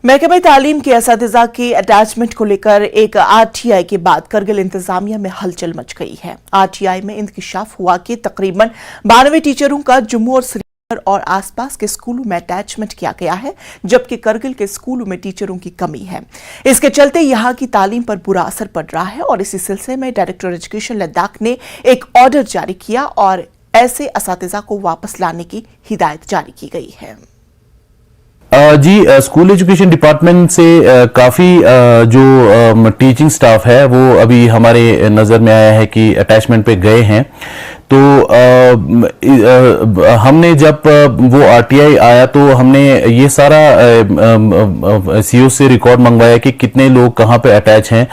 महकमे तालीम के असातिज़ा के अटैचमेंट को लेकर एक आरटीआई के बाद करगिल इंतजामिया में हलचल मच गई है। आरटीआई में इंकशाफ हुआ कि तकरीबन 92 टीचरों का जम्मू और श्रीनगर और आसपास के स्कूलों में अटैचमेंट किया गया है, जबकि करगिल के स्कूलों में टीचरों की कमी है। इसके चलते यहां की तालीम पर बुरा असर पड़ रहा है और इसी सिलसिले में डायरेक्टर एजुकेशन लद्दाख ने एक ऑर्डर जारी किया और ऐसे असातिज़ा को वापस लाने की हिदायत जारी की गई है। जी, स्कूल एजुकेशन डिपार्टमेंट से काफ़ी जो टीचिंग स्टाफ है वो अभी हमारे नज़र में आया है कि अटैचमेंट पे गए हैं। तो हमने जब वो आरटीआई आया तो हमने ये सारा सीओ से रिकॉर्ड मंगवाया कि कितने लोग कहाँ पे अटैच हैं,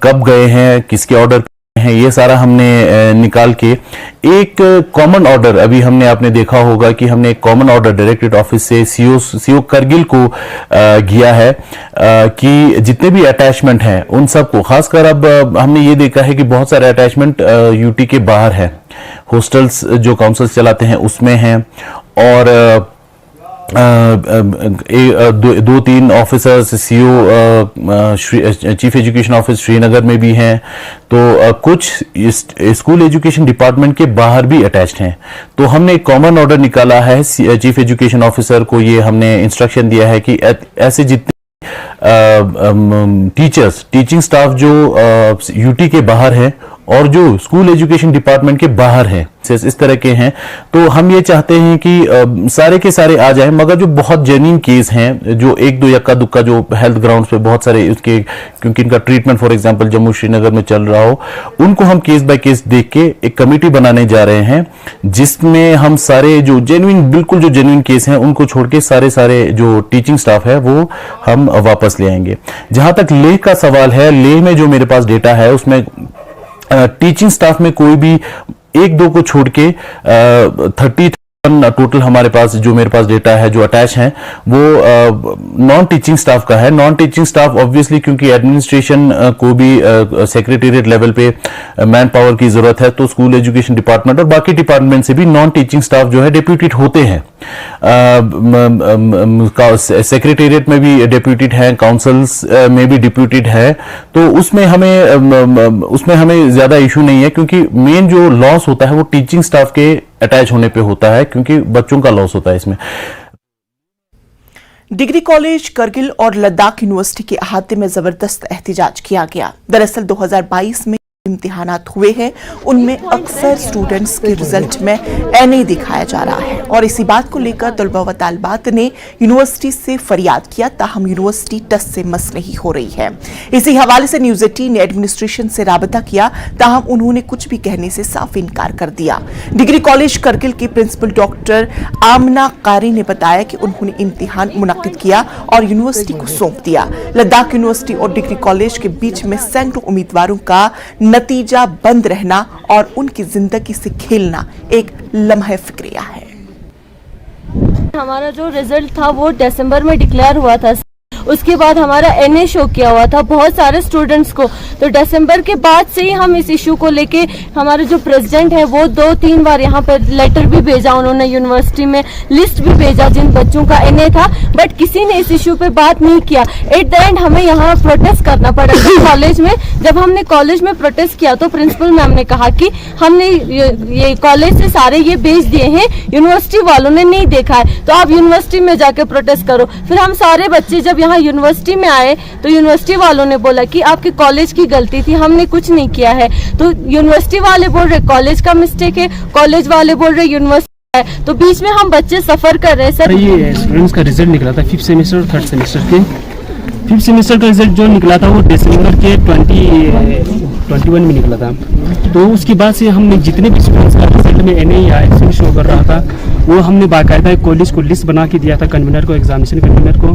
कब गए हैं, किसके ऑर्डर है, ये सारा हमने निकाल के एक कॉमन ऑर्डर, अभी हमने आपने देखा होगा कि हमने एक कॉमन ऑर्डर डायरेक्टरेट ऑफिस से सीओ करगिल को किया है कि जितने भी अटैचमेंट हैं उन सबको, खासकर अब हमने ये देखा है कि बहुत सारे अटैचमेंट यूटी के बाहर है, हॉस्टल्स जो काउंसिल्स चलाते हैं उसमें हैं और दो तीन officers CO chief education office Srinagar में भी हैं। तो कुछ स्कूल एजुकेशन डिपार्टमेंट के बाहर भी अटैच्ड हैं। तो हमने एक कॉमन ऑर्डर निकाला है, चीफ एजुकेशन ऑफिसर को ये हमने इंस्ट्रक्शन दिया है कि ऐसे जितने टीचिंग स्टाफ जो यूटी के बाहर है और जो स्कूल एजुकेशन डिपार्टमेंट के बाहर है, इस तरह के हैं, तो हम ये चाहते हैं कि सारे के सारे आ जाएं, मगर जो बहुत जेन्युइन केस हैं, जो एक दो यक्का दुक्का जो हेल्थ ग्राउंड्स पे बहुत सारे उसके, क्योंकि इनका treatment for example Jammu Srinagar में चल रहा हो, उनको हम केस बाय केस देख के एक कमेटी बनाने जा रहे हैं जिसमें हम सारे जो जेन्युइन, बिल्कुल जो जेन्युइन केस हैं उनको छोड़ के सारे जो टीचिंग स्टाफ है वो हम वापस ले आएंगे। जहां तक लेह का सवाल है, लेह में जो मेरे पास डेटा है उसमें टीचिंग स्टाफ में कोई भी एक दो को छोड़ के 30 टोटल हमारे पास, जो मेरे पास डेटा है, जो अटैच हैं वो नॉन टीचिंग स्टाफ का है। नॉन टीचिंग स्टाफ ऑब्वियसली क्योंकि एडमिनिस्ट्रेशन को भी सेक्रेटेरिएट लेवल पे मैन पावर की जरूरत है, तो स्कूल एजुकेशन डिपार्टमेंट और बाकी डिपार्टमेंट से भी नॉन टीचिंग स्टाफ जो है डेप्यूटेड होते हैं। सेक्रेटेरिएट में भी डेप्यूटेड हैं, काउंसिल्स में भी डेप्यूटेड है, तो उसमें हमें ज्यादा इशू नहीं है, क्योंकि मेन जो लॉस होता है वो टीचिंग स्टाफ के अटैच होने पे होता है, क्योंकि बच्चों का लॉस होता है इसमें। डिग्री कॉलेज करगिल और लद्दाख यूनिवर्सिटी के अहाते में जबरदस्त एहतिजाज किया गया। दरअसल 2022 में इम्तिहानात हुए हैं, उनमें अक्सर स्टूडेंट्स के रिजल्ट में NA दिखाया जा रहा है और इसी बात को लेकर तलबा व तालिबात ने यूनिवर्सिटी से फरियाद किया, ताहम यूनिवर्सिटी टस से मस नहीं हो रही है। इसी हवाले से न्यूज़ 18 ने एडमिनिस्ट्रेशन से राबता किया, ताहम उन्होंने कुछ भी कहने से साफ इनकार कर दिया। डिग्री कॉलेज करगिल की प्रिंसिपल डॉक्टर आमना कारी ने बताया कि उन्होंने इम्तिहान मुनक्किद किया और यूनिवर्सिटी को सौंप दिया। लद्दाख यूनिवर्सिटी और डिग्री कॉलेज के बीच में सैकड़ों उम्मीदवारों का नतीजा बंद रहना और उनकी जिंदगी से खेलना एक लम्हे फिक्रिया है। हमारा जो रिजल्ट था वो दिसंबर में डिक्लेयर हुआ था, उसके बाद हमारा NA शो किया हुआ था बहुत सारे स्टूडेंट्स को। तो दिसंबर के बाद से ही हम इस इशू को लेके, हमारे जो प्रेसिडेंट है वो 2-3 बार यहाँ पर लेटर भी भेजा, उन्होंने यूनिवर्सिटी में लिस्ट भी भेजा जिन बच्चों का NA था, बट किसी ने इस इशू पे बात नहीं किया। एट द एंड हमें यहाँ प्रोटेस्ट करना पड़ा कॉलेज में। जब हमने कॉलेज में प्रोटेस्ट किया तो प्रिंसिपल मैम ने कहा कि हमने ये कॉलेज से सारे ये भेज दिए हैं, यूनिवर्सिटी वालों ने नहीं देखा है, तो आप यूनिवर्सिटी में जाके प्रोटेस्ट करो। फिर हम सारे बच्चे जब यहाँ यूनिवर्सिटी में आए तो यूनिवर्सिटी वालों ने बोला कि आपके कॉलेज की गलती थी, हमने कुछ नहीं किया है। तो यूनिवर्सिटी वाले बोल रहे कॉलेज का मिस्टेक है, कॉलेज वाले बोल रहे यूनिवर्सिटी है, तो बीच में हम बच्चे सफर कर रहे हैं। सर, ये स्टूडेंट्स का रिजल्ट निकला था 5th सेमेस्टर और 3rd सेमेस्टर के। 5th सेमेस्टर का रिजल्ट जो निकला था वो दिसंबर के 21 में निकला था। तो उसके बाद से हमने जितने भी स्टूडेंट्स का रिजल्ट में NA या एक्शन शो कर रहा था वो हमने बाकायदा कॉलेज को लिस्ट बना के दिया था, कन्वीनर को, एग्जामिनेशन कन्वीनर को।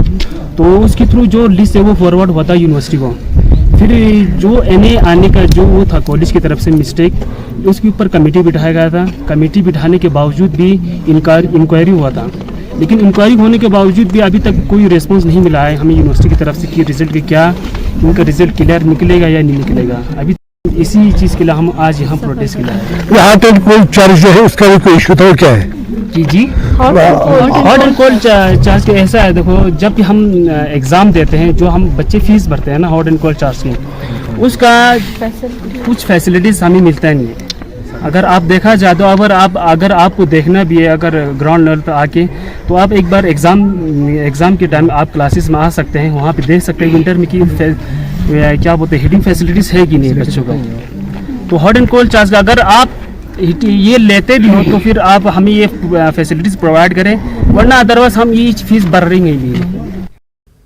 तो उसके थ्रू जो लिस्ट है वो फॉरवर्ड हुआ था यूनिवर्सिटी को। फिर जो NA आने का जो वो था कॉलेज की तरफ से मिस्टेक, उसके ऊपर कमेटी बिठाया गया था। कमेटी बिठाने के बावजूद भी इंक्वायरी हुआ था, लेकिन इंक्वायरी होने के बावजूद भी अभी तक कोई रिस्पॉन्स नहीं मिला है हमें यूनिवर्सिटी की तरफ से कि रिजल्ट के क्या, उनका रिजल्ट क्लियर निकलेगा या नहीं निकलेगा। अभी इसी चीज़ के लिए हम आज यहाँ प्रोटेस्ट किया है। यहाँ पे कोई चार्ज जो है उसका भी कोई इशू था, वो क्या है? जी हॉट एंड कोल्ड चार्ज के ऐसा है, देखो जब भी हम एग्ज़ाम देते हैं, जो हम बच्चे फीस भरते हैं ना हॉट एंड कोल्ड चार्ज की, उसका कुछ फैसिलिटीज़ हमें मिलता है नहीं। अगर आप देखा जाए तो अगर आपको देखना भी है, अगर ग्राउंड लेवल पर आके, तो आप एक बार एग्ज़ाम के टाइम आप क्लासेस में आ सकते हैं, वहाँ पे देख सकते हैं विंटर में कि क्या बोलते हैं हीटिंग फैसिलिटीज़ है कि नहीं बच्चों का। तो हॉट एंड कोल्ड चार्ज का अगर आप ये लेते भी हो तो फिर आप हमें ये फैसिलिटीज़ प्रोवाइड करें, वरना अदरवाइज हम ये फीस भर रही नहीं।